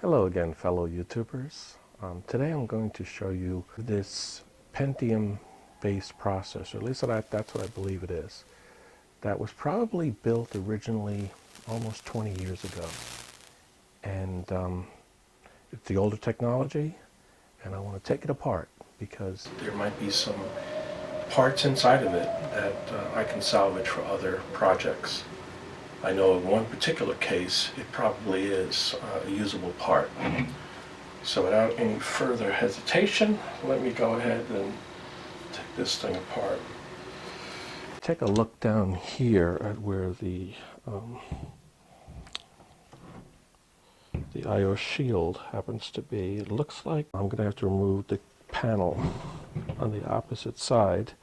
Hello again, fellow YouTubers. Today I'm going to show you this Pentium-based processor, at least that's what I believe it is, that was probably built originally almost 20 years ago. And it's the older technology, and I want to take it apart because there might be some parts inside of it that I can salvage for other projects. I know in one particular case, it probably is a usable part. So without any further hesitation, let me go ahead and take this thing apart. Take a look down here at where the I/O shield happens to be. It looks like I'm going to have to remove the panel on the opposite side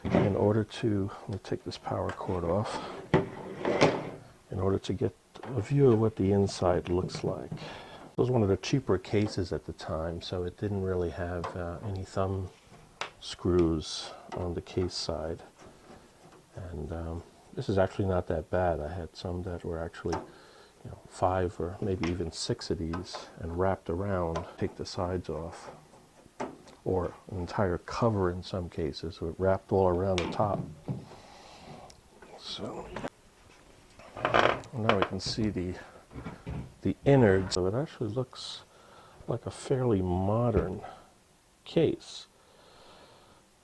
in order to, let me take this power cord off, in order to get a view of what the inside looks like. It was one of the cheaper cases at the time, so it didn't really have any thumb screws on the case side. And this is actually not that bad. I had some that were actually 5 or maybe even 6 of these and wrapped around. Take the sides off, or an entire cover in some cases, so it wrapped all around the top. So now we can see the innards. So it actually looks like a fairly modern case.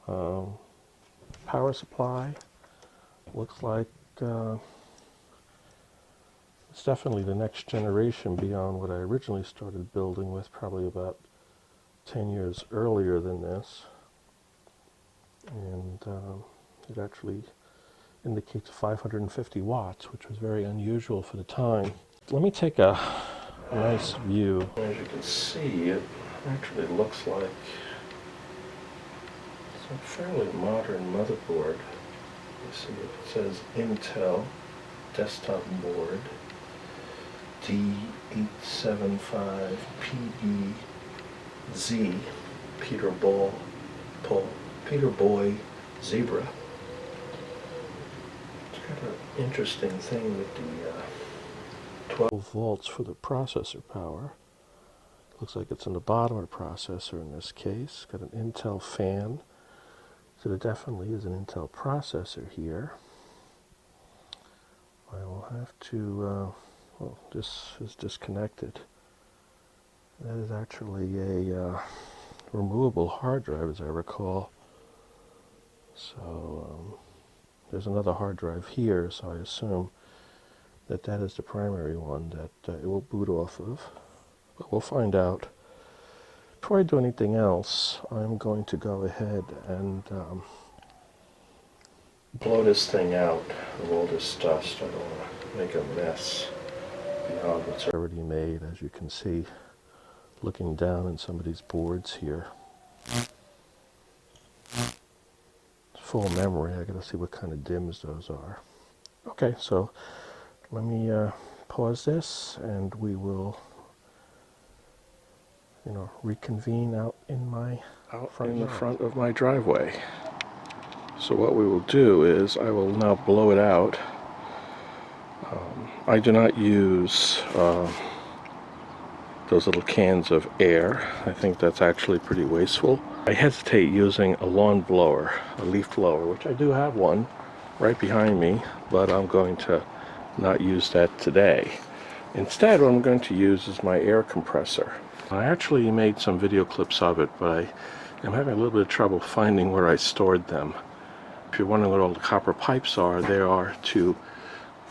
Power supply looks like it's definitely the next generation beyond what I originally started building with, probably about 10 years earlier than this. And it actually indicates 550 watts, which was very unusual for the time. Let me take a nice view. As you can see, it actually looks like it's a fairly modern motherboard. You see it says Intel desktop board D875PBZ Peter Boy Zebra. It's got an interesting thing with the 12 volts for the processor power. Looks like it's in the bottom of the processor in this case. Got an Intel fan. So there definitely is an Intel processor here. I will have to, well, this is disconnected. That is actually a removable hard drive, as I recall. So there's another hard drive here, so I assume that that is the primary one that it will boot off of. But we'll find out. Before I do anything else, I'm going to go ahead and blow this thing out of all this dust. I don't want to make a mess beyond what's already made, as you can see, looking down in some of these boards here. It's full memory. I gotta see what kind of DIMMs those are. Okay, so let me pause this and we will reconvene out in the front of my driveway. So what we will do is I will now blow it out. I do not use those little cans of air. I think that's actually pretty wasteful. I hesitate using a lawn blower, a leaf blower, which I do have one right behind me, but I'm going to not use that today. Instead, what I'm going to use is my air compressor. I actually made some video clips of it, but I'm having a little bit of trouble finding where I stored them. If you're wondering what all the copper pipes are, they are to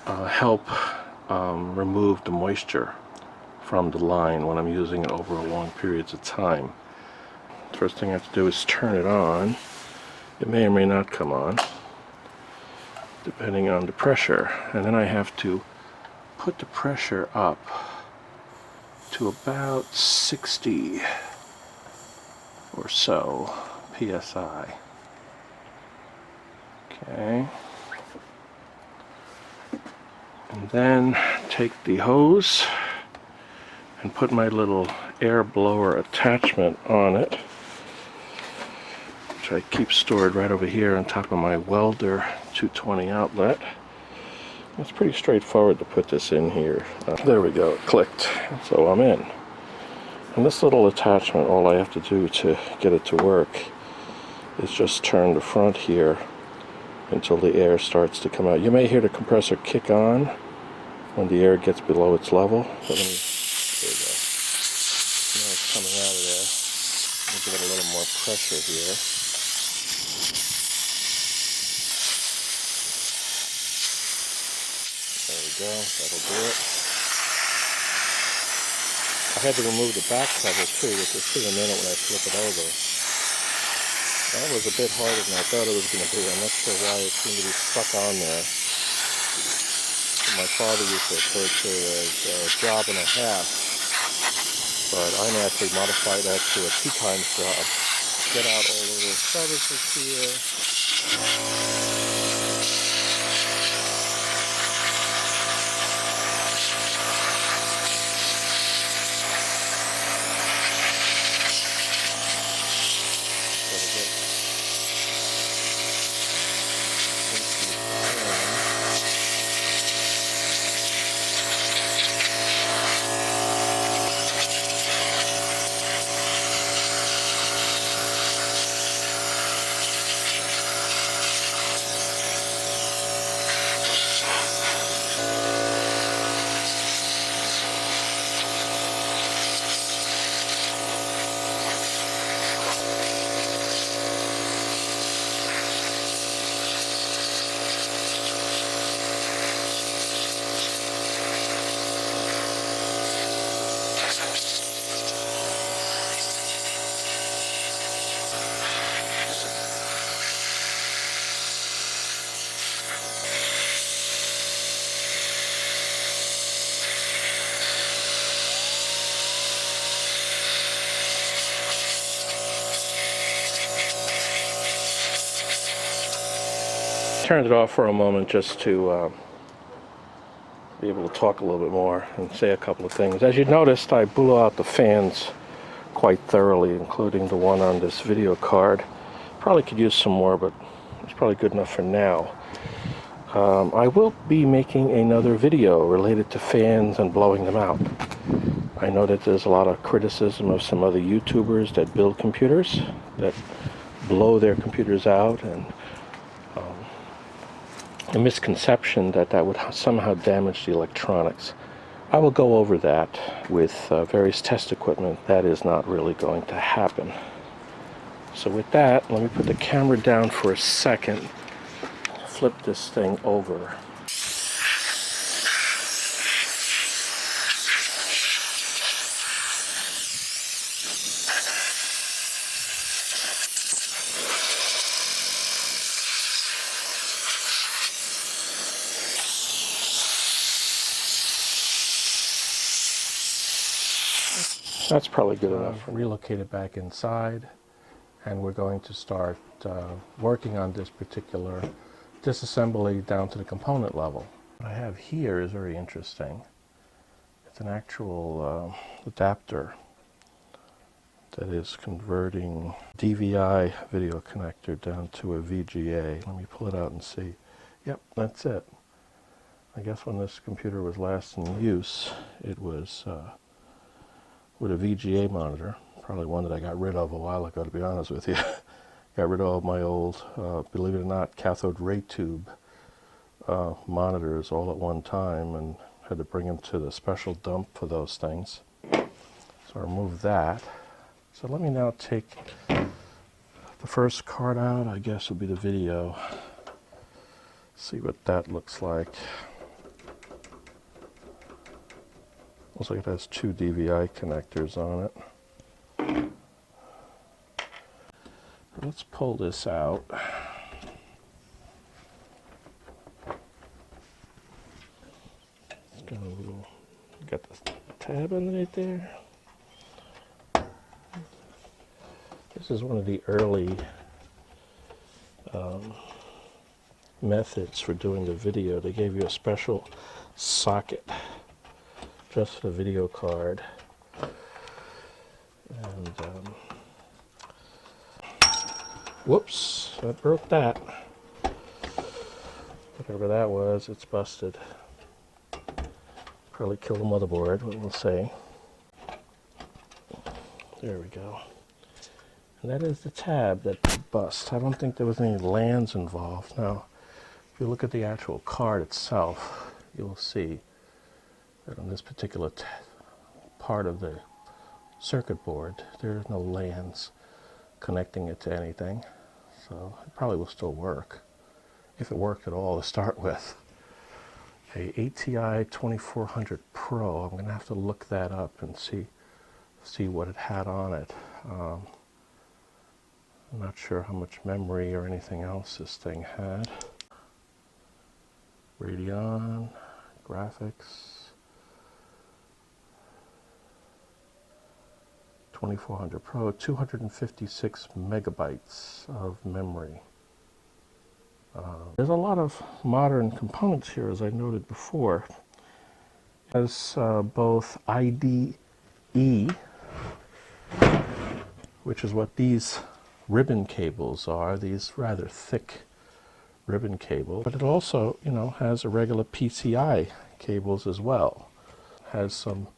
help remove the moisture from the line when I'm using it over long periods of time. First thing I have to do is turn it on. It may or may not come on, depending on the pressure. And then I have to put the pressure up to about 60 or so psi. Okay. And then take the hose and put my little air blower attachment on it, which I keep stored right over here on top of my welder 220 outlet. It's pretty straightforward to put this in here. There we go, it clicked. So I'm in. And this little attachment, all I have to do to get it to work is just turn the front here until the air starts to come out. You may hear the compressor kick on when the air gets below its level. So there you go. Now it's coming out of there. Let me give it a little more pressure here. There we go, that'll do it. I had to remove the back cover too, which you'll see in a minute when I flip it over. That was a bit harder than I thought it was going to be. I'm not sure why it seemed to be stuck on there. What my father used to refer to as a job and a half, but I naturally modified that to a 2-times job. Get out all the little crevices here. Turned it off for a moment just to be able to talk a little bit more and say a couple of things. As you noticed, I blew out the fans quite thoroughly, including the one on this video card. Probably could use some more, but it's probably good enough for now. I will be making another video related to fans and blowing them out. I know that there's a lot of criticism of some other YouTubers that build computers that blow their computers out, and a misconception that that would somehow damage the electronics. I will go over that with various test equipment. That is not really going to happen. So with that, let me put the camera down for a second, flip this thing over. That's probably good enough. Relocated back inside, and we're going to start working on this particular disassembly down to the component level. What I have here is very interesting. It's an actual adapter that is converting DVI video connector down to a VGA. Let me pull it out and see. Yep, that's it. I guess when this computer was last in use, it was with a VGA monitor, probably one that I got rid of a while ago, to be honest with you. Got rid of all my old, believe it or not, cathode ray tube monitors all at one time, and had to bring them to the special dump for those things. So I removed that. So let me now take the first card out. I guess will be the video. See what that looks like. Looks like it has 2 DVI connectors on it. Let's pull this out. It's got a little, got the tab underneath there. This is one of the early methods for doing the video. They gave you a special socket just for the video card, and whoops, I broke that. Whatever that was, it's busted. Probably killed the motherboard, but we'll see. There we go. And that is the tab that bust. I don't think there was any lands involved. Now, if you look at the actual card itself, you'll see that on this particular part of the circuit board, there's no lands connecting it to anything. So it probably will still work, if it worked at all to start with. A ATI 2400 Pro, I'm going to have to look that up and see what it had on it. I'm not sure how much memory or anything else this thing had. Radeon, graphics, 2400 Pro, 256 megabytes of memory. There's a lot of modern components here, as I noted before. It has both IDE, which is what these ribbon cables are, these rather thick ribbon cables, but it also, has irregular PCI cables as well. It has some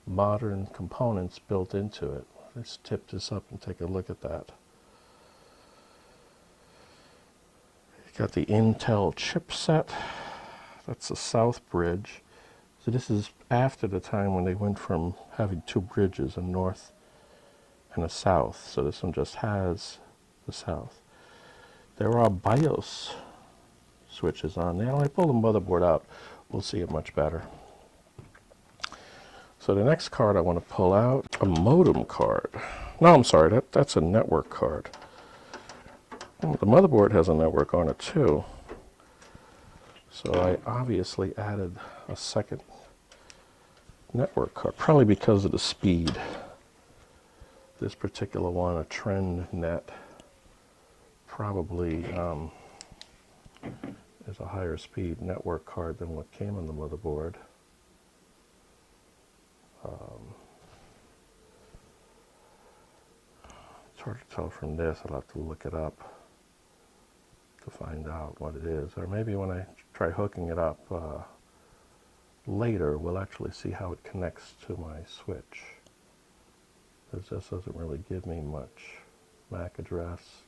modern components built into it. Let's tip this up and take a look at that. Got the Intel chipset. That's the south bridge. So this is after the time when they went from having two bridges, a north and a south. So this one just has the south. There are BIOS switches on there. When I pull the motherboard out, we'll see it much better. So the next card I want to pull out, a modem card. No, I'm sorry, that's a network card. The motherboard has a network on it too. So I obviously added a second network card, probably because of the speed. This particular one, a TrendNet, probably is a higher speed network card than what came on the motherboard. It's hard to tell from this. I'll have to look it up to find out what it is. Or maybe when I try hooking it up later, we'll actually see how it connects to my switch. Because this doesn't really give me much. MAC address,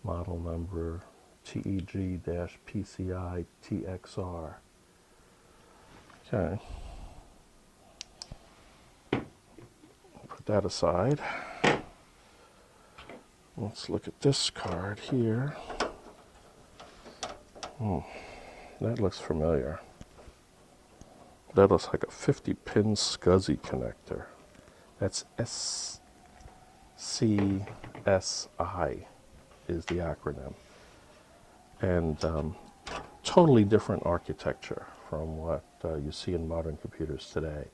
model number, TEG-PCI TXR. Okay. Put that aside. Let's look at this card here. That looks familiar. That looks like a 50-pin SCSI connector. That's SCSI is the acronym. And totally different architecture from what you see in modern computers today.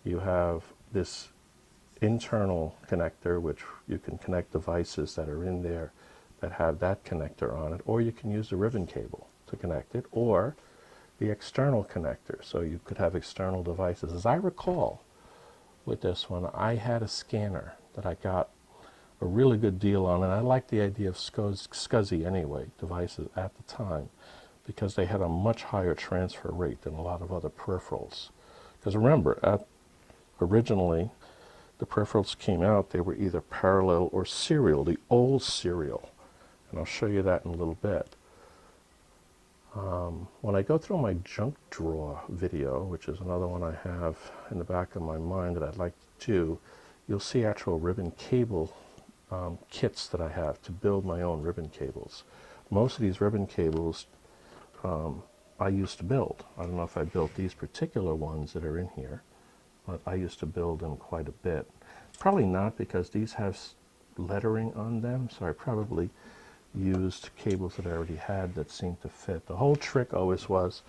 You have this internal connector, which you can connect devices that are in there that have that connector on it, or you can use the ribbon cable to connect it, or the external connector, so you could have external devices. As I recall, with this one, I had a scanner that I got a really good deal on, and I liked the idea of SCSI anyway, devices at the time, because they had a much higher transfer rate than a lot of other peripherals. Because remember, originally, the peripherals came out, they were either parallel or serial, the old serial. And I'll show you that in a little bit. When I go through my junk drawer video, which is another one I have in the back of my mind that I'd like to do, you'll see actual ribbon cable kits that I have to build my own ribbon cables. Most of these ribbon cables I used to build. I don't know if I built these particular ones that are in here, but I used to build them quite a bit. Probably not, because these have lettering on them, so I probably used cables that I already had that seemed to fit. The whole trick always was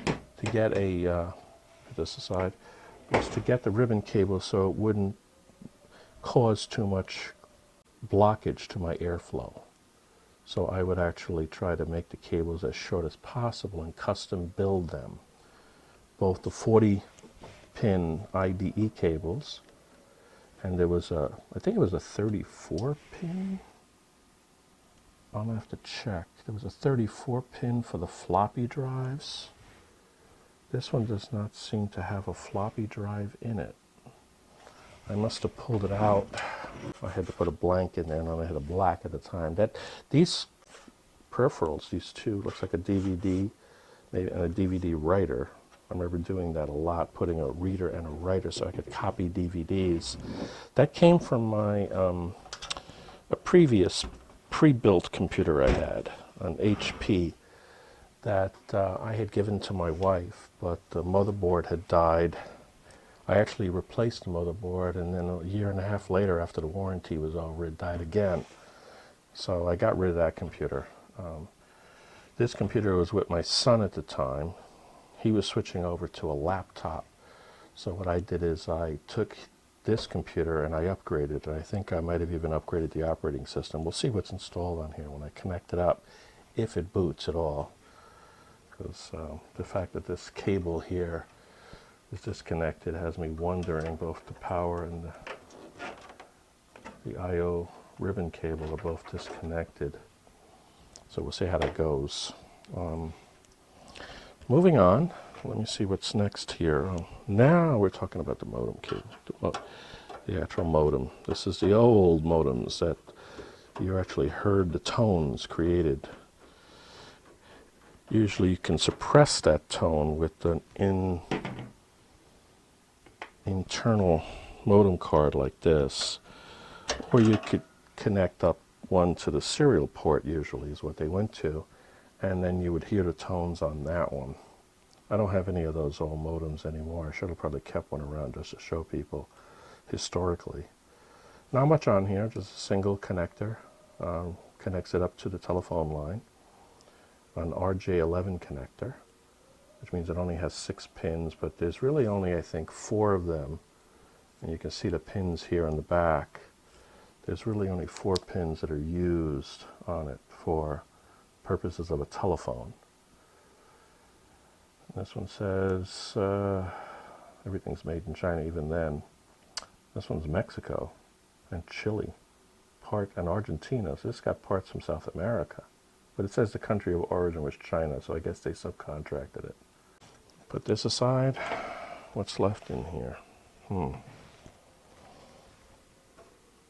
to get put this aside, was to get the ribbon cable so it wouldn't cause too much blockage to my airflow. So I would actually try to make the cables as short as possible and custom build them. Both the 40-pin IDE cables, and there was I think it was a 34-pin. I'll have to check. There was a 34-pin for the floppy drives. This one does not seem to have a floppy drive in it. I must have pulled it out. I had to put a blank in there, and I had a black at the time. These peripherals, these two, looks like a DVD, maybe, and a DVD writer. I remember doing that a lot, putting a reader and a writer so I could copy DVDs. That came from my a previous pre-built computer I had, an HP, that I had given to my wife, but the motherboard had died. I actually replaced the motherboard, and then a year and a half later, after the warranty was over, it died again. So I got rid of that computer. This computer was with my son at the time. He was switching over to a laptop. So what I did is I took this computer and I upgraded it. I think I might have even upgraded the operating system. We'll see what's installed on here when I connect it up, if it boots at all. Because the fact that this cable here is disconnected has me wondering. Both the power and the I/O ribbon cable are both disconnected. So we'll see how that goes. Moving on, let me see what's next here. Now we're talking about the modem cable, the actual modem. This is the old modems that you actually heard the tones created. Usually you can suppress that tone with an internal modem card like this, or you could connect up one to the serial port, usually is what they went to, and then you would hear the tones on that one. I don't have any of those old modems anymore. I should have probably kept one around just to show people historically. Not much on here, just a single connector. Connects it up to the telephone line. An RJ11 connector, which means it only has 6 pins, but there's really only, I think, 4 of them. And you can see the pins here on the back. There's really only 4 pins that are used on it for purposes of a telephone. And this one says everything's made in China even then. This one's Mexico and Chile, and Argentina. So this got parts from South America. But it says the country of origin was China, so I guess they subcontracted it. Put this aside. What's left in here?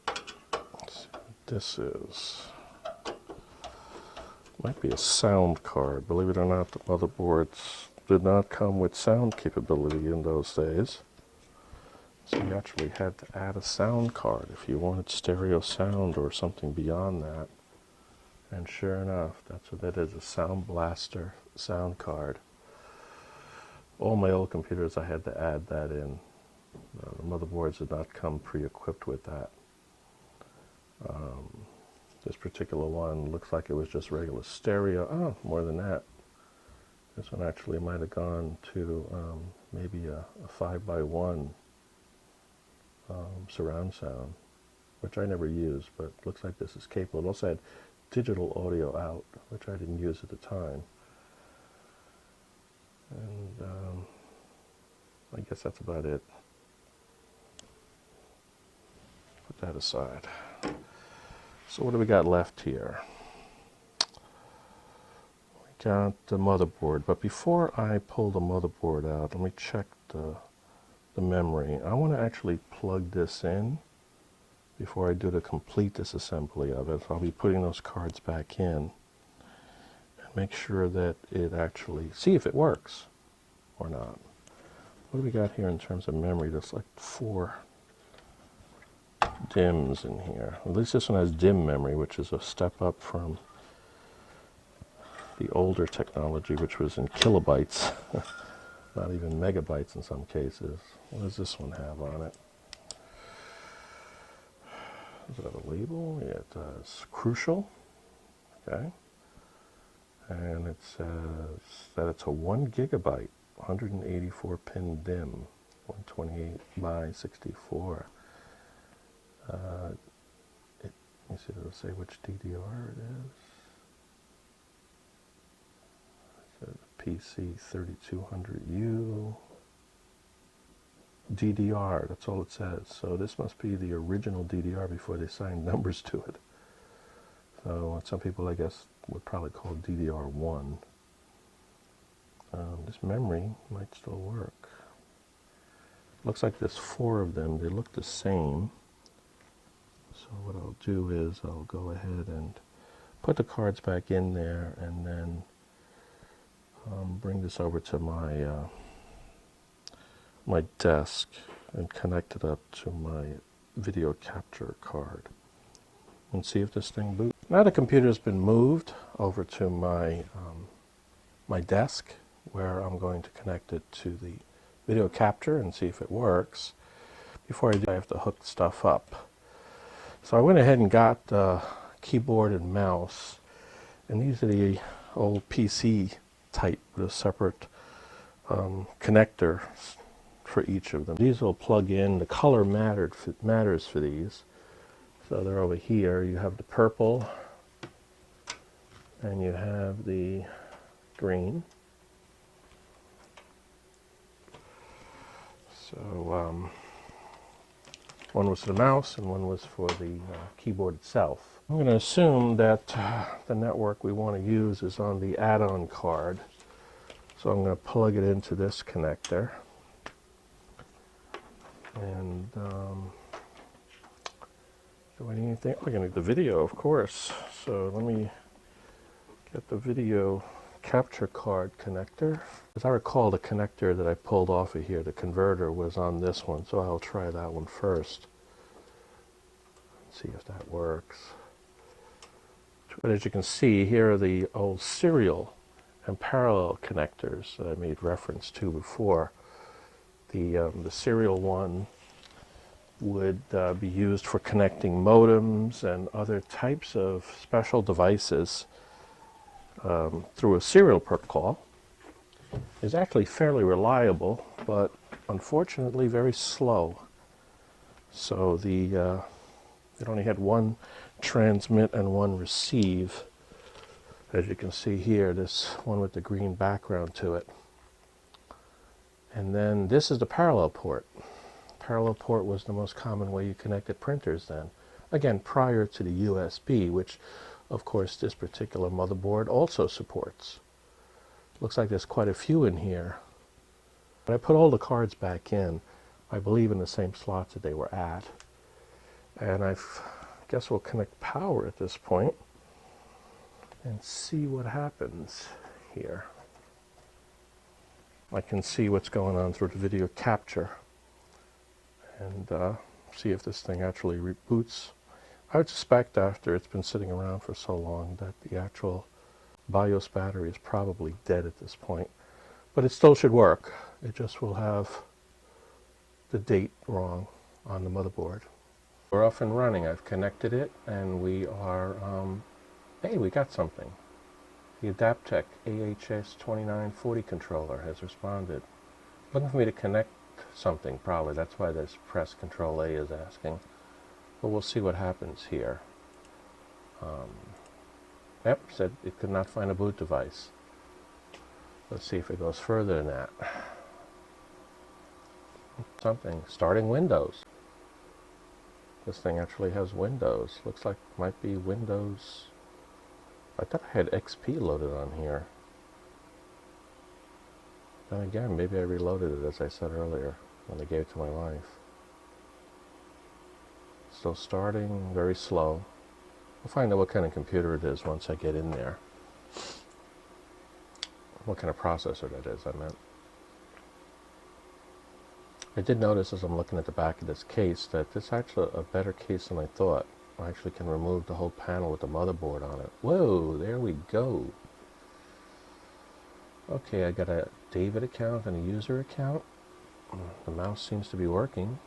Let's see what this is. Might be a sound card. Believe it or not, the motherboards did not come with sound capability in those days. So you actually had to add a sound card if you wanted stereo sound or something beyond that. And sure enough, that's what that is, a Sound Blaster sound card. All my old computers, I had to add that in. The motherboards did not come pre-equipped with that. This particular one looks like it was just regular stereo. Oh, more than that. This one actually might have gone to maybe a 5x1 surround sound, which I never used, but looks like this is capable. It also had digital audio out, which I didn't use at the time. And I guess that's about it. Put that aside. So what do we got left here? We got the motherboard, but before I pull the motherboard out, let me check the memory. I want to actually plug this in before I do the complete disassembly of it. I'll be putting those cards back in and make sure that it actually, see if it works or not. What do we got here in terms of memory? There's like 4 DIMMs in here. At least this one has DIMM memory, which is a step up from the older technology, which was in kilobytes, not even megabytes in some cases. What does this one have on it? Does it have a label? Yeah, it does. Crucial. Okay. And it says that it's a 1 gigabyte, 184 pin DIMM, 128 by 64. Let me see, does it say which DDR it is? It says PC3200U. DDR, that's all it says. So this must be the original DDR before they signed numbers to it. So what some people, I guess, would probably call DDR1. This memory might still work. Looks like there's 4 of them. They look the same. So what I'll do is I'll go ahead and put the cards back in there, and then bring this over to my my desk and connect it up to my video capture card and see if this thing boots. Now the computer's been moved over to my my desk, where I'm going to connect it to the video capture and see if it works. Before I do, I have to hook stuff up. So I went ahead and got keyboard and mouse, and these are the old PC type with a separate connector for each of them. These will plug in. The color matters for these. So they're over here. You have the purple and you have the green. So one was for the mouse and one was for the keyboard itself. I'm going to assume that the network we want to use is on the add-on card. So I'm going to plug it into this connector. And do I need anything? I'm going to need the video, of course. So let me get the video capture card connector. As I recall, the connector that I pulled off of here, the converter, was on this one. So I'll try that one first. See if that works. But as you can see, here are the old serial and parallel connectors that I made reference to before. The serial one would be used for connecting modems and other types of special devices through a serial protocol. It's actually fairly reliable, but unfortunately very slow. So it only had one transmit and one receive. As you can see here, this one with the green background to it. And then this is the parallel port. Parallel port was the most common way you connected printers then. Again, prior to the USB, which of course this particular motherboard also supports. Looks like there's quite a few in here. But I put all the cards back in, I believe in the same slots that they were at. And I guess we'll connect power at this point and see what happens here. I can see what's going on through the video capture and see if this thing actually reboots. I would suspect after it's been sitting around for so long that the actual BIOS battery is probably dead at this point. But it still should work. It just will have the date wrong on the motherboard. We're off and running. I've connected it and we are, hey, we got something. The Adaptec AHS2940 controller has responded. Looking for me to connect something, probably. That's why this press Control A is asking. But we'll see what happens here. Yep, said it could not find a boot device. Let's see if it goes further than that. Something. Starting Windows. This thing actually has Windows. Looks like it might be Windows. I thought I had XP loaded on here. Then again, maybe I reloaded it as I said earlier when I gave it to my wife. Still starting, very slow. We'll find out what kind of computer it is once I get in there. What kind of processor that is, I meant. I did notice as I'm looking at the back of this case that this is actually a better case than I thought. I actually can remove the whole panel with the motherboard on it. Whoa, there we go. Okay, I got a David account and a user account. The mouse seems to be working.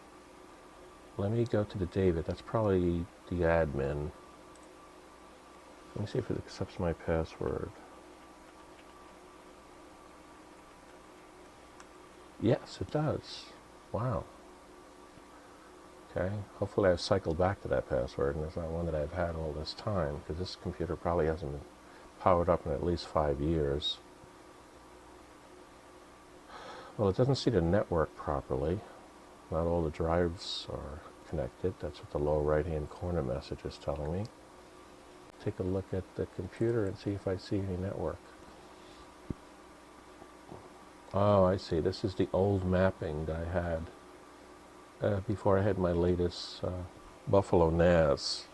Let me go to the David. That's probably the admin. Let me see if it accepts my password. Yes, it does. Wow. Okay, hopefully I've cycled back to that password and it's not one that I've had all this time, because this computer probably hasn't been powered up in at least 5 years. Well, it doesn't see the network properly. Not all the drives are connected. That's what the lower right-hand corner message is telling me. Take a look at the computer and see if I see any network. Oh, I see. This is the old mapping that I had before I had my latest Buffalo NAS.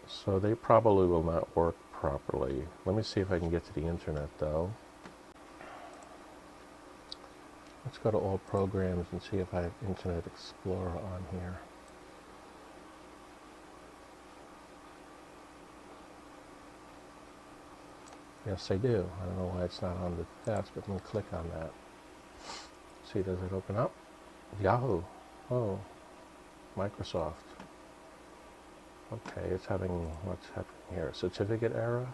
So they probably will not work properly. Let me see if I can get to the internet though. Let's go to all programs and see if I have Internet Explorer on here. Yes, I do. I don't know why it's not on the desk, but let me click on that. See, does it open up? Yahoo. Oh, Microsoft. Okay, it's having, what's happening here? Certificate error?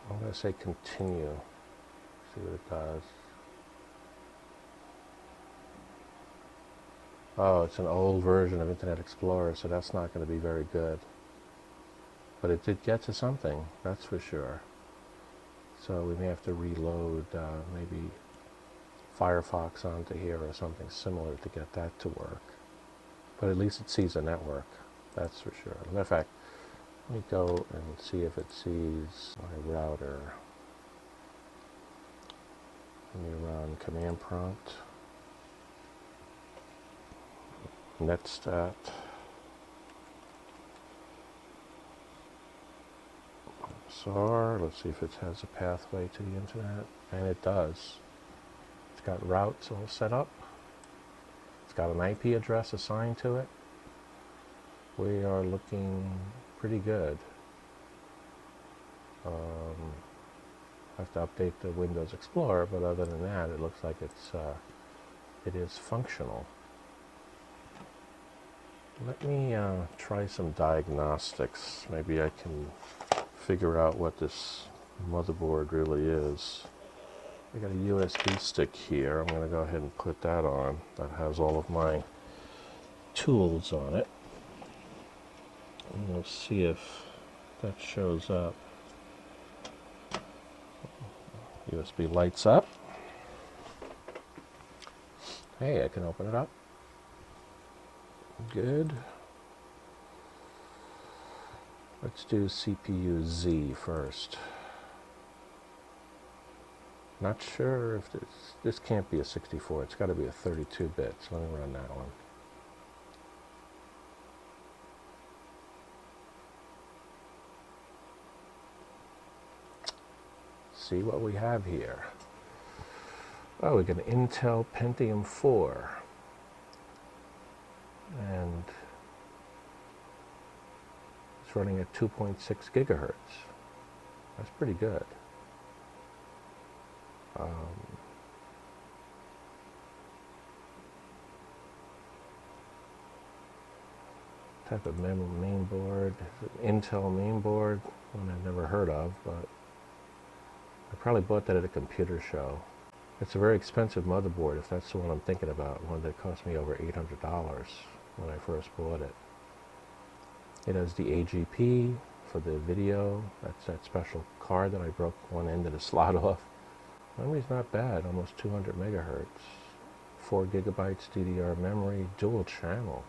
I'm going to say continue. See what it does. Oh, it's an old version of Internet Explorer, so that's not going to be very good. But it did get to something, that's for sure. So we may have to reload maybe Firefox onto here or something similar to get that to work. But at least it sees a network, that's for sure. As a matter of fact, let me go and see if it sees my router. Let me run command prompt. Netstat. SAR, let's see if it has a pathway to the internet. And it does. It's got routes all set up. It's got an IP address assigned to it. We are looking pretty good. I have to update the Windows Explorer, but other than that, it looks like it is functional. Let me try some diagnostics. Maybe I can figure out what this motherboard really is. I got a USB stick here. I'm going to go ahead and put that on. That has all of my tools on it. And we'll see if that shows up. USB lights up. Hey, I can open it up. Good. Let's do CPU Z first. Not sure if this can't be a 64. It's got to be a 32-bit. So let me run that one. See what we have here. Oh, we got an Intel Pentium 4. And it's running at 2.6 gigahertz. That's pretty good. Type of main board, Intel main board, one I've never heard of, but I probably bought that at a computer show. It's a very expensive motherboard, if that's the one I'm thinking about, one that cost me over $800 when I first bought it. It has the AGP for the video. That's that special card that I broke one end of the slot off. Memory's not bad, almost 200 megahertz. 4 gigabytes DDR memory, dual channel.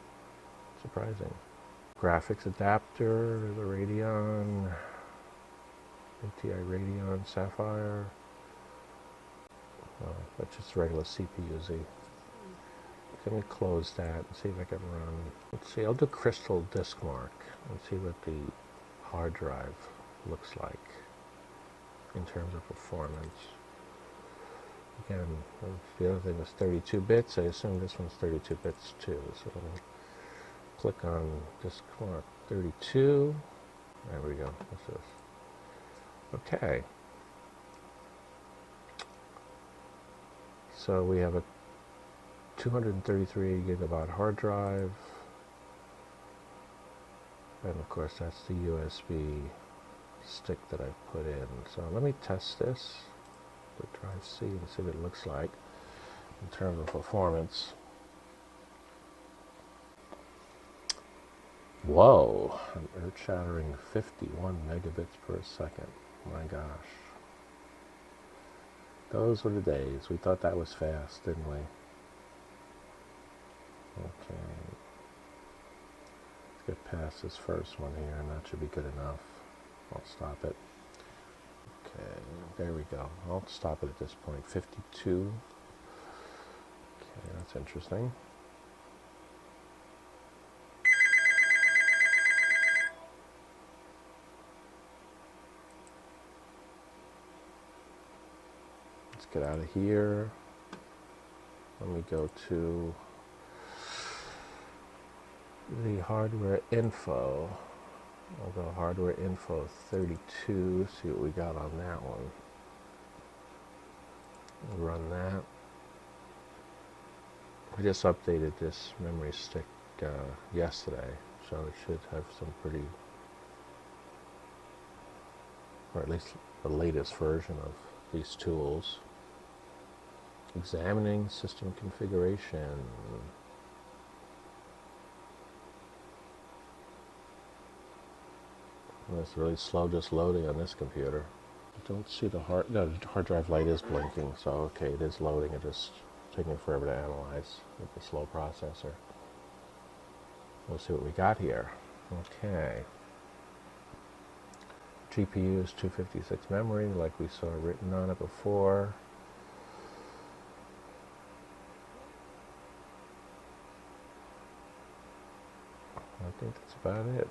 Surprising. Graphics adapter, the Radeon, ATI Radeon Sapphire. That's just regular CPU Z. Let me close that and see if I can run. Let's see, I'll do Crystal Disk Mark and see what the hard drive looks like in terms of performance. Again, the other thing was 32 bits. I assume this one's 32 bits too. So I'll click on Disk Mark 32. There we go. What's this? Okay. So we have a 233 gigabyte hard drive, and of course that's the USB stick that I put in. So let me test this with drive C and see what it looks like in terms of performance. Whoa, an earth-shattering 51 megabits per second. My gosh. Those were the days. We thought that was fast, didn't we? Okay. Let's get past this first one here, and that should be good enough. I'll stop it. Okay, there we go. I'll stop it at this point. 52. Okay, that's interesting. get out of here. Let me go to the hardware info. I'll go hardware info 32, see what we got on that one. We'll run that. I just updated this memory stick yesterday, so it should have some pretty, or at least the latest version of these tools. Examining system configuration. And it's really slow just loading on this computer. I don't see the hard drive light is blinking, so okay, it is loading. It just taking forever to analyze with the slow processor. We'll see what we got here. Okay. GPU is 256 memory, like we saw written on it before. I think that's about it.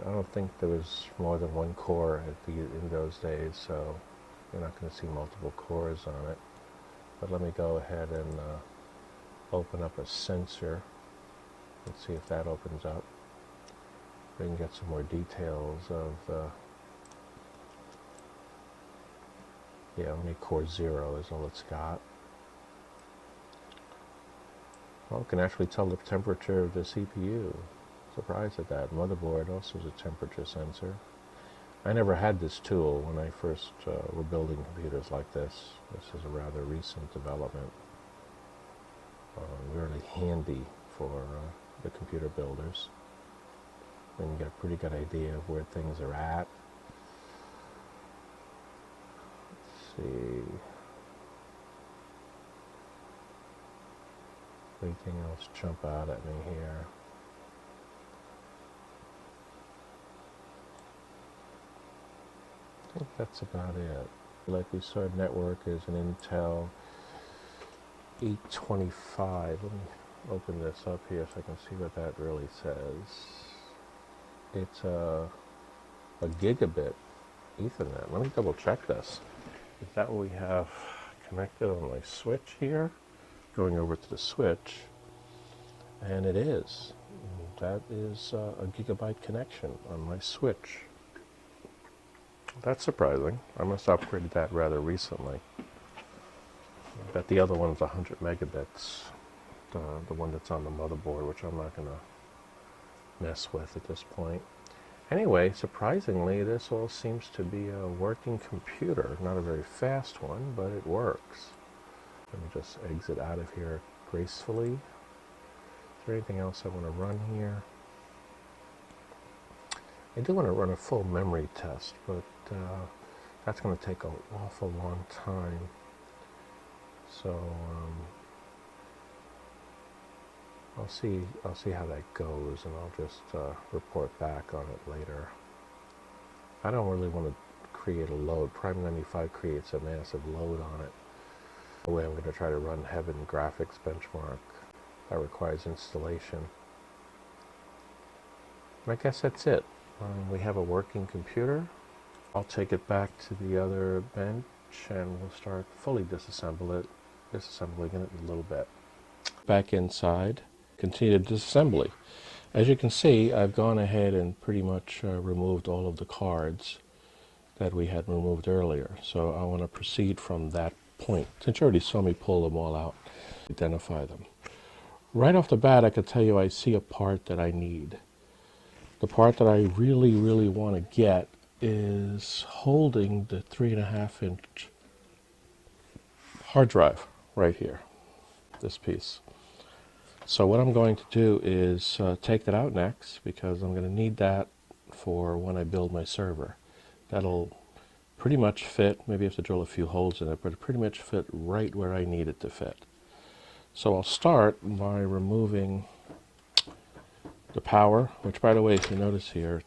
I don't think there was more than one core in those days, so you're not going to see multiple cores on it. But let me go ahead and open up a sensor. Let's see if that opens up. We can get some more details of yeah, only core 0 is all it's got. Well, it can actually tell the temperature of the CPU. Surprised at that. Motherboard also is a temperature sensor. I never had this tool when I first were building computers like this. This is a rather recent development. Really handy for the computer builders. You can get a pretty good idea of where things are at. Let's see. Anything else jump out at me here? I think that's about it. Like we saw, network is an Intel 825. Let me open this up here so I can see what that really says. It's a gigabit Ethernet. Let me double check this. Is that what we have connected on my switch here? Going over to the switch, and it is. That is a gigabyte connection on my switch. That's surprising. I must have upgraded that rather recently. I bet the other one's 100 megabits. The one that's on the motherboard, which I'm not going to mess with at this point. Anyway, surprisingly, this all seems to be a working computer. Not a very fast one, but it works. Let me just exit out of here gracefully. Is there anything else I want to run here? I do want to run a full memory test, but that's going to take an awful long time. So I'll see how that goes, and I'll just report back on it later. I don't really want to create a load. Prime 95 creates a massive load on it. The way I'm going to try to run Heaven graphics benchmark. That requires installation. And I guess that's it. We have a working computer. I'll take it back to the other bench and we'll start fully disassembling it in a little bit. Back inside, continue disassembly. As you can see, I've gone ahead and pretty much removed all of the cards that we had removed earlier. So I want to proceed from that point. Since you already saw me pull them all out, identify them. Right off the bat, I could tell you I see a part that I need. The part that I really, really want to get is holding the 3.5-inch hard drive right here, this piece. So what I'm going to do is take that out next, because I'm going to need that for when I build my server. That'll pretty much fit. Maybe I have to drill a few holes in it, but it pretty much fit right where I need it to fit. So I'll start by removing the power, which, by the way, if you notice here,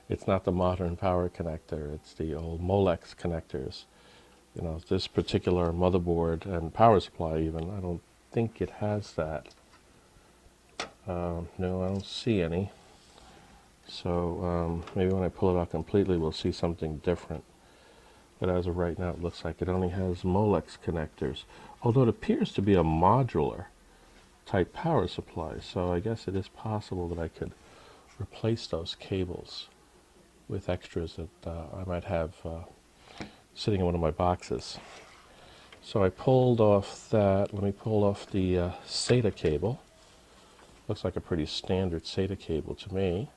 it's not the modern power connector. It's the old Molex connectors. You know, this particular motherboard and power supply even, I don't think it has that. No, I don't see any. So maybe when I pull it out completely, we'll see something different. but as of right now it looks like it only has Molex connectors, although it appears to be a modular type power supply, so I guess it is possible that I could replace those cables with extras that I might have sitting in one of my boxes. So I pulled off that. Let me pull off the SATA cable. Looks like a pretty standard SATA cable to me.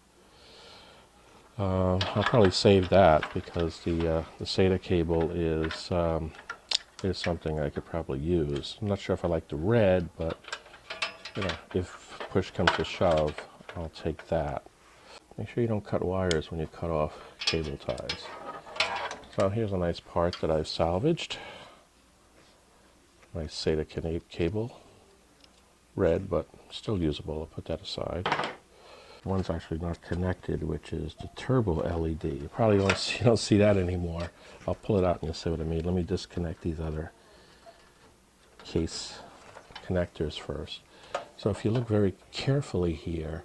I'll probably save that because the SATA cable is something I could probably use. I'm not sure if I like the red, but you know, if push comes to shove, I'll take that. Make sure you don't cut wires when you cut off cable ties. So here's a nice part that I've salvaged. Nice SATA cable. Red, but still usable. I'll put that aside. One's actually not connected, which is the turbo LED. You probably don't see that anymore. I'll pull it out and you'll see what I mean. Let me disconnect these other case connectors first. So if you look very carefully here,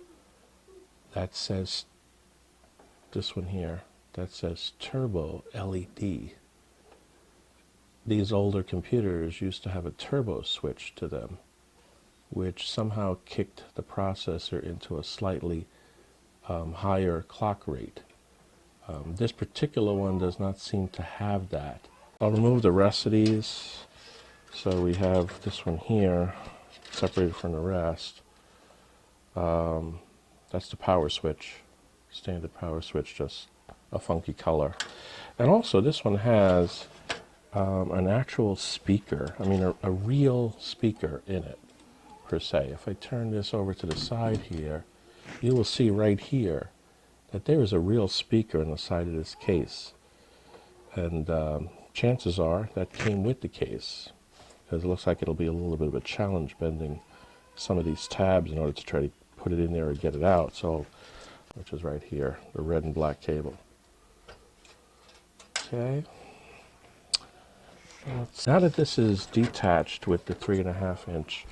that says, this one here, that says turbo LED. These older computers used to have a turbo switch to them, which somehow kicked the processor into a slightly higher clock rate. This particular one does not seem to have that. I'll remove the rest of these. So we have this one here, separated from the rest. That's the power switch, standard power switch, just a funky color. And also this one has an actual speaker, I mean a real speaker in it, per se. If I turn this over to the side here, you will see right here that there is a real speaker in the side of this case. And chances are that came with the case, because it looks like it'll be a little bit of a challenge bending some of these tabs in order to try to put it in there or get it out. So, which is right here, the red and black cable. Okay. Now that this is detached with the 3.5-inch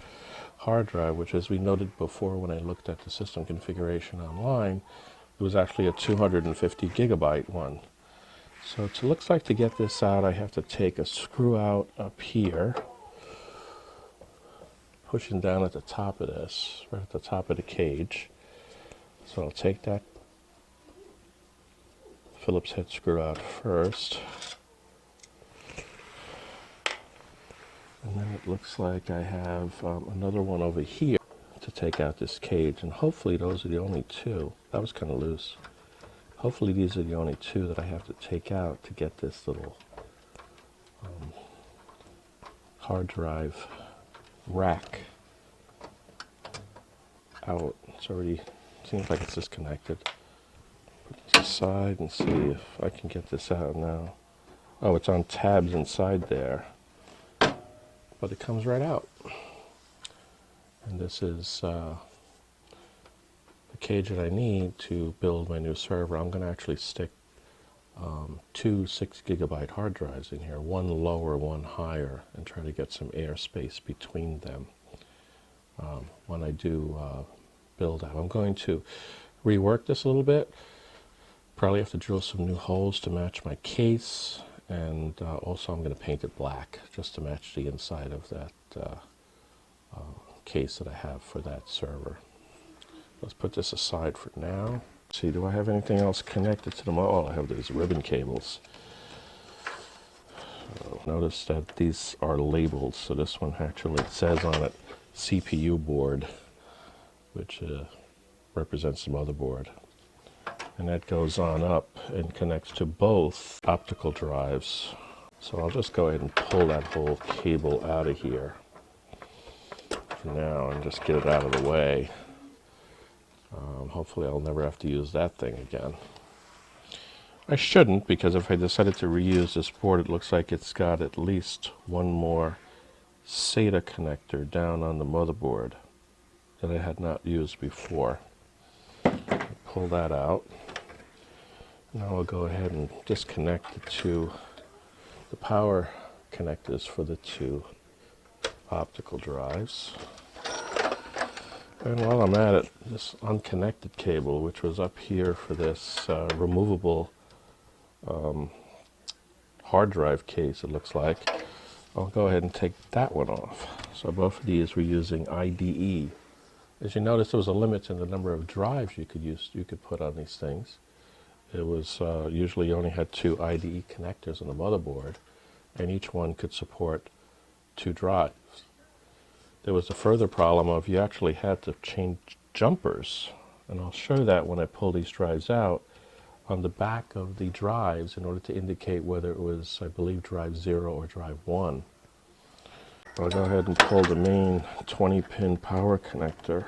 hard drive, which, as we noted before when I looked at the system configuration online, it was actually a 250 gigabyte one. So it looks like to get this out, I have to take a screw out up here, pushing down at the top of this, right at the top of the cage. So I'll take that Phillips head screw out first. And then it looks like I have another one over here to take out this cage. And hopefully those are the only two. That was kind of loose. Hopefully these are the only two that I have to take out to get this little hard drive rack out. It's already, seems like it's disconnected. Put this aside and see if I can get this out now. Oh, it's on tabs inside there, but it comes right out. And this is the cage that I need to build my new server. I'm going to actually stick two 6 gigabyte hard drives in here, one lower, one higher, and try to get some airspace between them when I do build out. I'm going to rework this a little bit. Probably have to drill some new holes to match my case, and also I'm going to paint it black just to match the inside of that case that I have for that server. Let's put this aside for now. Let's see, do I have anything else connected to them? Oh, I have these ribbon cables. Notice that these are labeled, so this one actually says on it CPU board, which represents the motherboard. And that goes on up and connects to both optical drives. So I'll just go ahead and pull that whole cable out of here for now and just get it out of the way. Hopefully I'll never have to use that thing again. I shouldn't, because if I decided to reuse this board, it looks like it's got at least one more SATA connector down on the motherboard that I had not used before. Pull that out. Now I'll go ahead and disconnect the power connectors for the two optical drives. And while I'm at it, this unconnected cable, which was up here for this removable hard drive case, it looks like. I'll go ahead and take that one off. So both of these were using IDE. As you notice, there was a limit in the number of drives you could put on these things. It was usually you only had 2 IDE connectors on the motherboard, and each one could support 2 drives. There was a further problem of you actually had to change jumpers, and I'll show that when I pull these drives out on the back of the drives in order to indicate whether it was, I believe, drive 0 or drive 1. I'll go ahead and pull the main 20-pin power connector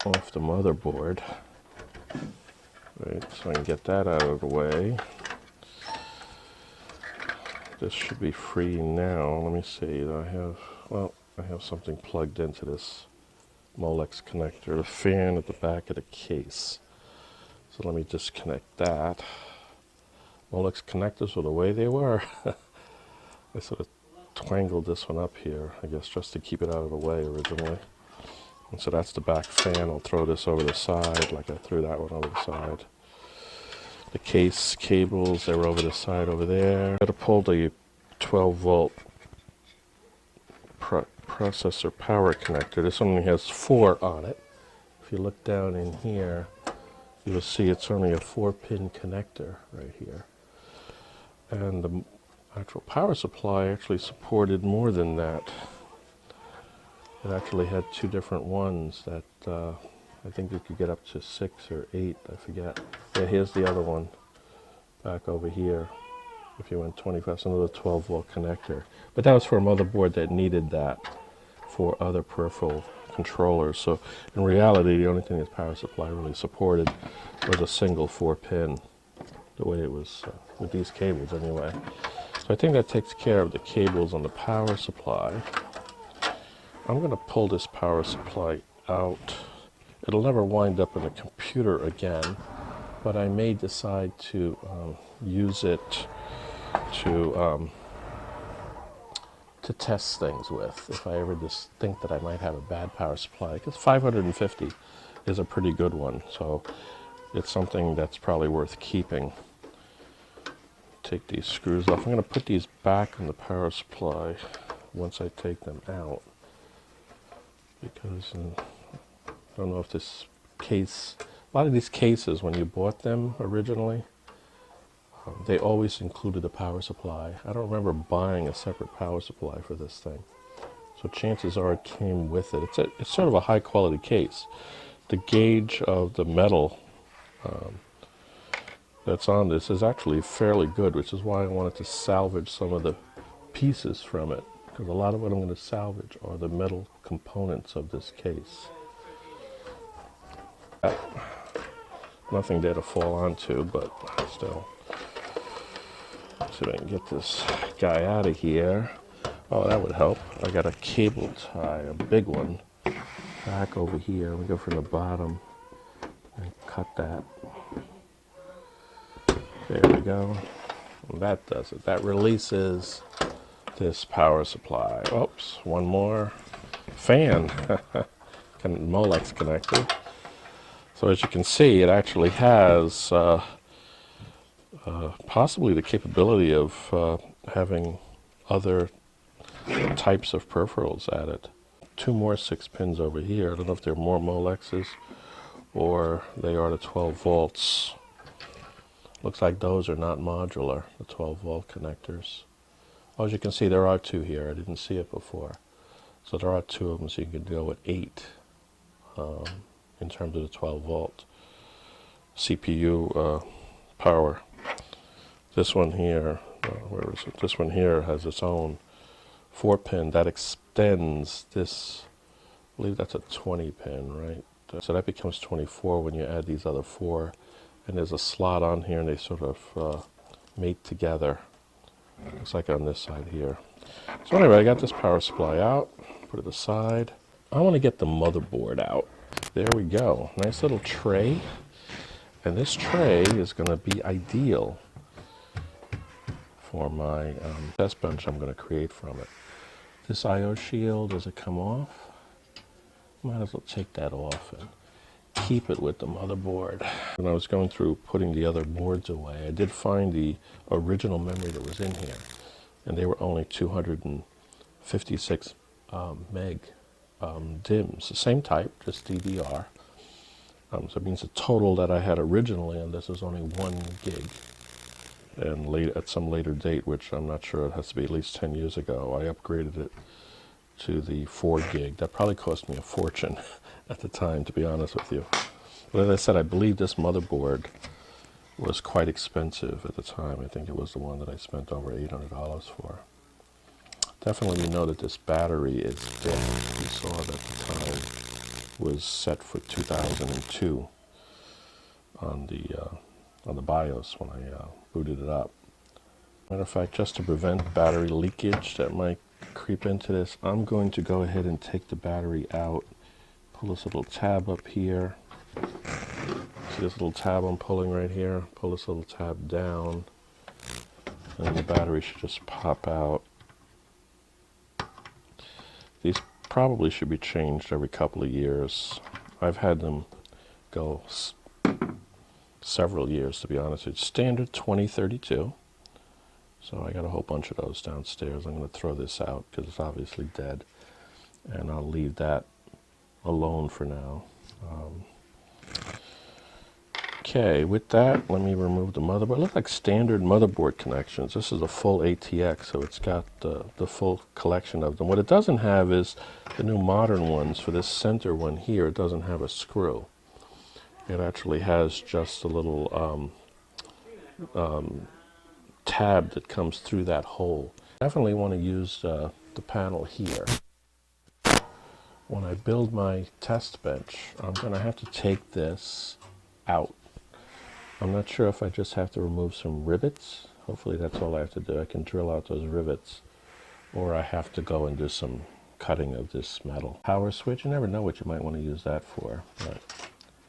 off the motherboard. Right, so I can get that out of the way. This should be free now. Let me see. I have something plugged into this Molex connector, the fan at the back of the case. So let me disconnect that. Molex connectors were the way they were. I sort of twangled this one up here, I guess, just to keep it out of the way originally. And so that's the back fan. I'll throw this over the side like I threw that one over the side. The case cables, they were over the side over there. I'm going to pull the 12-volt processor power connector. This only has 4 on it. If you look down in here, you will see it's only a 4-pin connector right here. And the actual power supply actually supported more than that. It actually had 2 different ones that I think you could get up to 6 or 8, I forget. Yeah, here's the other one back over here. If you went 25, it's another 12-volt connector. But that was for a motherboard that needed that for other peripheral controllers. So in reality, the only thing this power supply really supported was a single 4-pin, the way it was with these cables anyway. So I think that takes care of the cables on the power supply. I'm going to pull this power supply out. It'll never wind up in a computer again, but I may decide to use it to test things with if I ever just think that I might have a bad power supply, because 550 is a pretty good one, so it's something that's probably worth keeping. Take these screws off. I'm going to put these back in the power supply once I take them out, because I don't know if this case, a lot of these cases when you bought them originally, they always included a power supply. I don't remember buying a separate power supply for this thing. So chances are it came with it. It's sort of a high quality case. The gauge of the metal that's on this is actually fairly good, which is why I wanted to salvage some of the pieces from it, because a lot of what I'm going to salvage are the metal components of this case. Nothing there to fall onto, but still. Let's see if I can get this guy out of here. Oh, that would help. I got a cable tie, a big one, back over here. We go from the bottom and cut that. There we go. And that does it. That releases this power supply. Oops, one more fan. Molex connector. So as you can see, it actually has possibly the capability of having other types of peripherals at it. 2 more 6 pins over here. I don't know if they're more Molexes or they are the 12 volts. Looks like those are not modular, the 12 volt connectors. As you can see, there are 2 here. I didn't see it before. So there are 2 of them, so you can go with 8 in terms of the 12 volt CPU power. This one here, where is it? This one here has its own 4-pin that extends this. I believe that's a 20-pin, right? So that becomes 24 when you add these other 4. And there's a slot on here, and they sort of mate together. Looks like on this side here. So anyway, I got this power supply out. Put it aside. I want to get the motherboard out. There we go. Nice little tray. And this tray is going to be ideal for my test bench I'm going to create from it. This I/O shield, does it come off? Might as well take that off and keep it with the motherboard. When I was going through putting the other boards away, I did find the original memory that was in here, and they were only 256 meg DIMMs, the same type, just DDR. So it means the total that I had originally on this was only 1 gig. And at some later date, which I'm not sure, it has to be at least 10 years ago, I upgraded it to the 4 gig. That probably cost me a fortune at the time, to be honest with you. But as I said, I believe this motherboard was quite expensive at the time. I think it was the one that I spent over $800 for. Definitely we know that this battery is big. We saw that the time was set for 2002 on the BIOS when I booted it up. Matter of fact, just to prevent battery leakage that might creep into this, I'm going to go ahead and take the battery out, pull this little tab up here. See this little tab I'm pulling right here? Pull this little tab down, and the battery should just pop out. These probably should be changed every couple of years. I've had them go several years, to be honest. It's standard 2032. So I got a whole bunch of those downstairs. I'm going to throw this out because it's obviously dead. And I'll leave that alone for now. Okay, with that, let me remove the motherboard. It looks like standard motherboard connections. This is a full ATX, so it's got the full collection of them. What it doesn't have is the new modern ones. For this center one here, it doesn't have a screw. It actually has just a little tab that comes through that hole. Definitely want to use the panel here. When I build my test bench, I'm going to have to take this out. I'm not sure if I just have to remove some rivets. Hopefully that's all I have to do. I can drill out those rivets, or I have to go and do some cutting of this metal. Power switch, you never know what you might want to use that for, but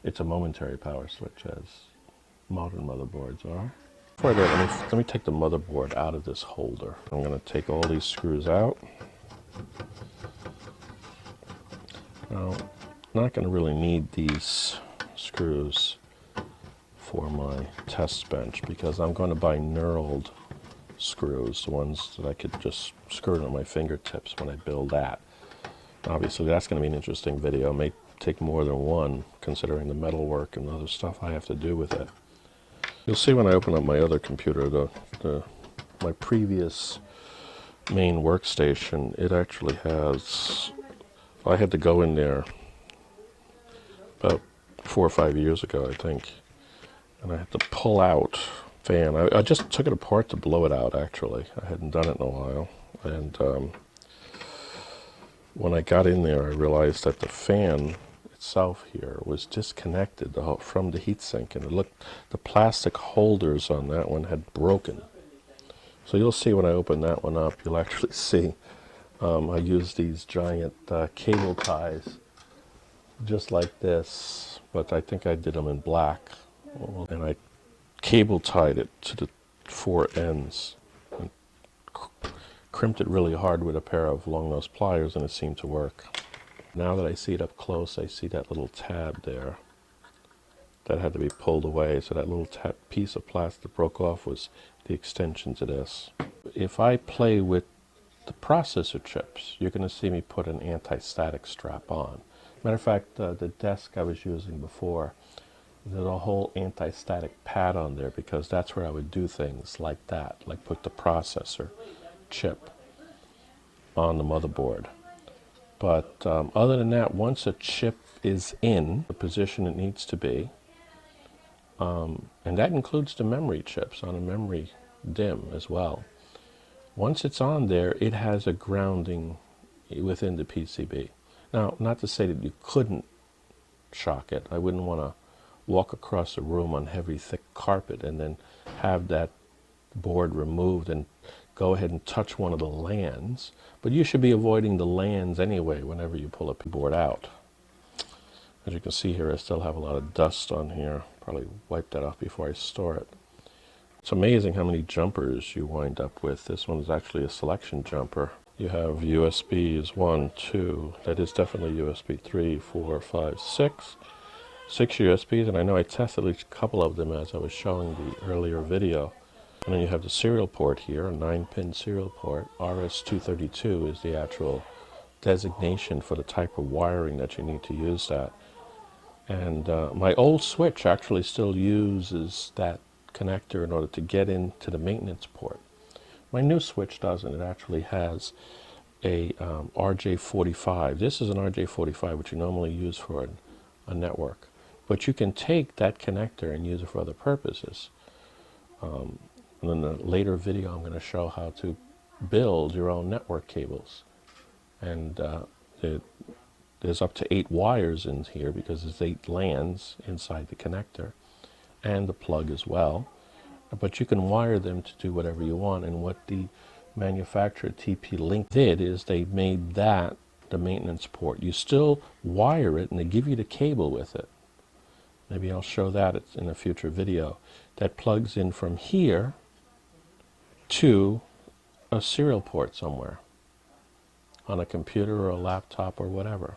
it's a momentary power switch, as modern motherboards are. Before I do that, let me take the motherboard out of this holder. I'm going to take all these screws out. Now, I'm not going to really need these screws for my test bench because I'm going to buy knurled screws, the ones that I could just screw it on my fingertips when I build that. Obviously, that's going to be an interesting video. It may take more than one, considering the metal work and other stuff I have to do with it. You'll see when I open up my other computer, my previous main workstation, it actually has, I had to go in there about 4 or 5 years ago, I think, and I had to pull out fan. I just took it apart to blow it out, actually. I hadn't done it in a while, and when I got in there, I realized that the fan itself here was disconnected from the heatsink, and it looked, the plastic holders on that one had broken. So you'll see when I open that one up, you'll actually see I use these giant cable ties just like this, but I think I did them in black, and I cable tied it to the 4 ends and crimped it really hard with a pair of long nose pliers, and it seemed to work. Now that I see it up close, I see that little tab there that had to be pulled away. So that little piece of plastic broke off was the extension to this. If I play with the processor chips, you're going to see me put an anti-static strap on. Matter of fact, the desk I was using before, there's a whole anti-static pad on there because that's where I would do things like that, like put the processor chip on the motherboard. But other than that, once a chip is in the position it needs to be, and that includes the memory chips on a memory DIMM as well. Once it's on there, it has a grounding within the PCB. Now, not to say that you couldn't shock it. I wouldn't want to walk across a room on heavy, thick carpet and then have that board removed and go ahead and touch one of the LANs, but you should be avoiding the LANs anyway whenever you pull a board out. As you can see here, I still have a lot of dust on here. Probably wipe that off before I store it. It's amazing how many jumpers you wind up with. This one is actually a selection jumper. You have USBs 1, 2, that is definitely USB 3, 4, 5, 6, 6 USBs, and I know I tested at least a couple of them as I was showing the earlier video. And then you have the serial port here, a 9-pin serial port. RS-232 is the actual designation for the type of wiring that you need to use that. And my old switch actually still uses that connector in order to get into the maintenance port. My new switch doesn't. It actually has a RJ45. This is an RJ45, which you normally use for a network. But you can take that connector and use it for other purposes. And in a later video, I'm going to show how to build your own network cables. And there's up to 8 wires in here because there's 8 LANs inside the connector and the plug as well. But you can wire them to do whatever you want. And what the manufacturer TP-Link did is they made that the maintenance port. You still wire it and they give you the cable with it. Maybe I'll show that in a future video. That plugs in from here to a serial port somewhere on a computer or a laptop or whatever.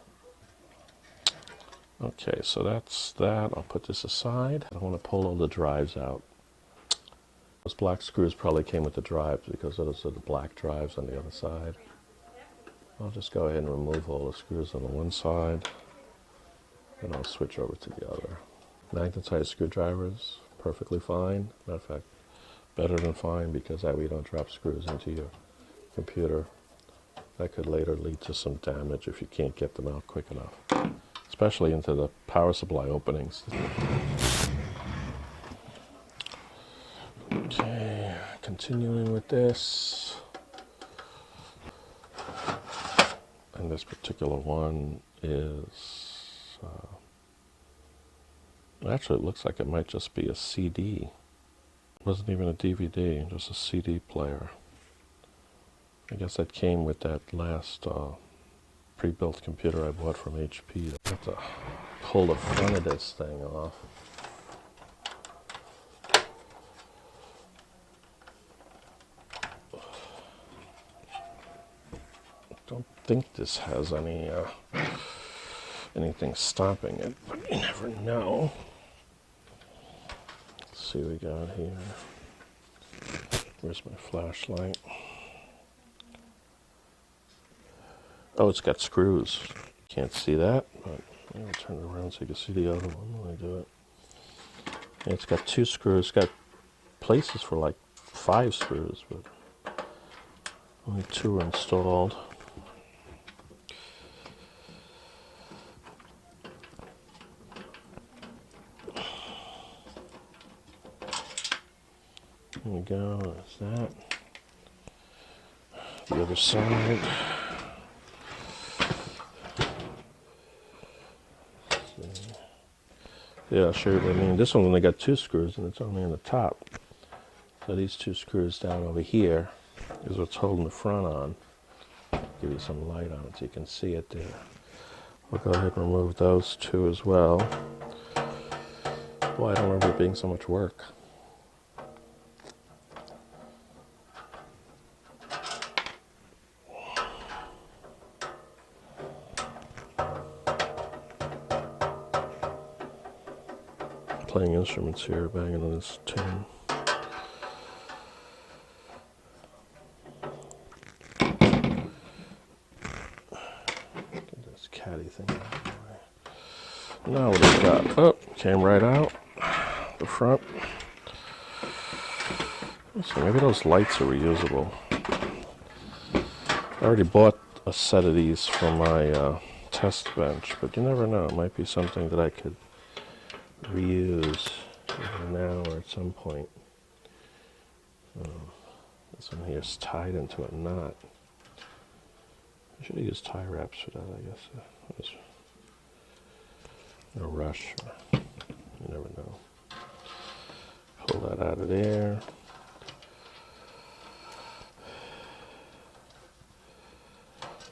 Okay, so that's that. I'll put this aside. I want to pull all the drives out. Those black screws probably came with the drives because those are the black drives on the other side. I'll just go ahead and remove all the screws on the one side, and I'll switch over to the other. Magnetized screwdrivers, perfectly fine. Matter of fact, better than fine, because that way you don't drop screws into your computer. That could later lead to some damage if you can't get them out quick enough, especially into the power supply openings. Okay, continuing with this. And this particular one is, actually it looks like it might just be a CD. It wasn't even a DVD, just a CD player. I guess that came with that last pre-built computer I bought from HP. I have to pull the front of this thing off. I don't think this has any anything stopping it, but you never know. Let's see what we got here. Where's my flashlight? Oh, it's got screws. Can't see that, but I'll turn it around so you can see the other one when I do it. And it's got 2 screws. It's got places for like 5 screws, but only 2 are installed. There we go, that's that. The other side. Yeah, I'll show you what I mean. This one only got 2 screws and it's only on the top. So these 2 screws down over here is what's holding the front on. Give you some light on it so you can see it there. We'll go ahead and remove those 2 as well. Boy, I don't remember it being so much work. Playing instruments here, banging on this tin. Get this caddy thing out of the way. Now what do we got? Oh, came right out the front. So maybe those lights are reusable. I already bought a set of these for my test bench, but you never know. It might be something that I could reuse either now or at some point. This one here is tied into a knot. I should have used tie wraps for that, I guess. I was in a rush. You never know. Pull that out of there.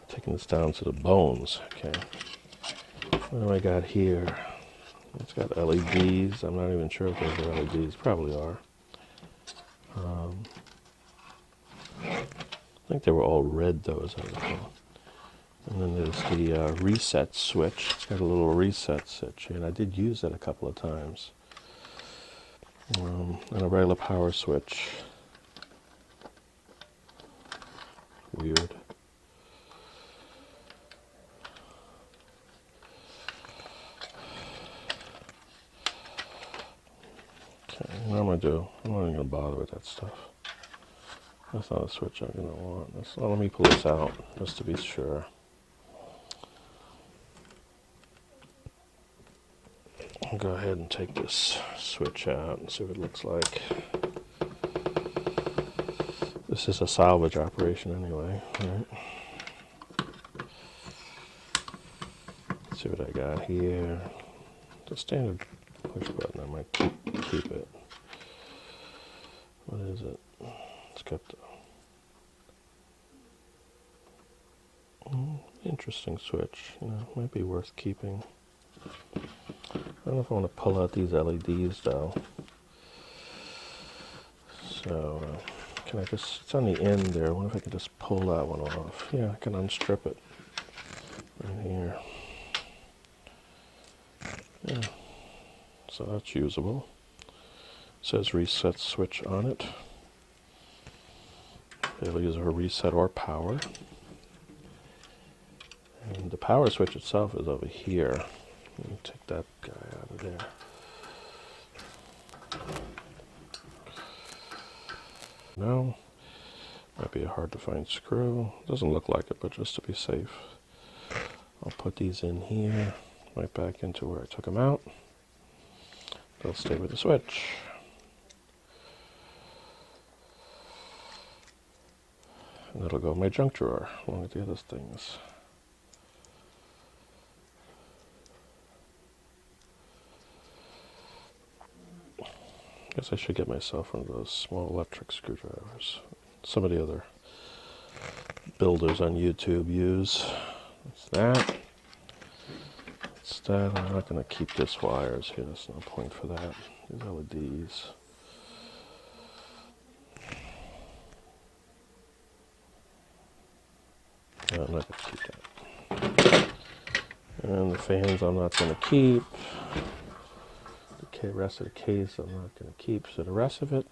Taking this down to the bones. Okay. What do I got here? It's got LEDs. I'm not even sure if those are LEDs. Probably are. I think they were all red though, as I recall. And then there's the reset switch. It's got a little reset switch, and I did use it a couple of times. And a regular power switch. Weird. Okay, what I'm going to do, I'm not even going to bother with that stuff. That's not a switch I'm going to want. So let me pull this out, just to be sure. I'll go ahead and take this switch out and see what it looks like. This is a salvage operation anyway, right? Let's see what I got here. The standard push button, I might keep it. What is it? It's got the interesting switch. You know, might be worth keeping. I don't know if I want to pull out these LEDs though. So can I just? It's on the end there. I wonder if I can just pull that one off. Yeah, I can unstrip it right here. Yeah. So that's usable. It says reset switch on it. It'll use a reset or power. And the power switch itself is over here. Let me take that guy out of there. No. Might be a hard to find screw. Doesn't look like it, but just to be safe, I'll put these in here, right back into where I took them out. They'll stay with the switch. And it'll go in my junk drawer, along with the other things. Guess I should get myself one of those small electric screwdrivers. Some of the other builders on YouTube use. That's that. That's that. I'm not going to keep this wires here. There's no point for that. These LEDs. No, I'm not going to keep that. And the fans I'm not going to keep. The rest of the case I'm not going to keep. So the rest of it,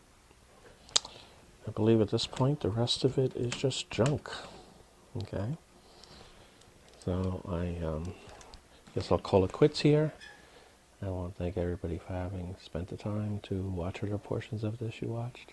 I believe at this point, the rest of it is just junk. Okay. So I guess I'll call it quits here. I want to thank everybody for having spent the time to watch other portions of this you watched.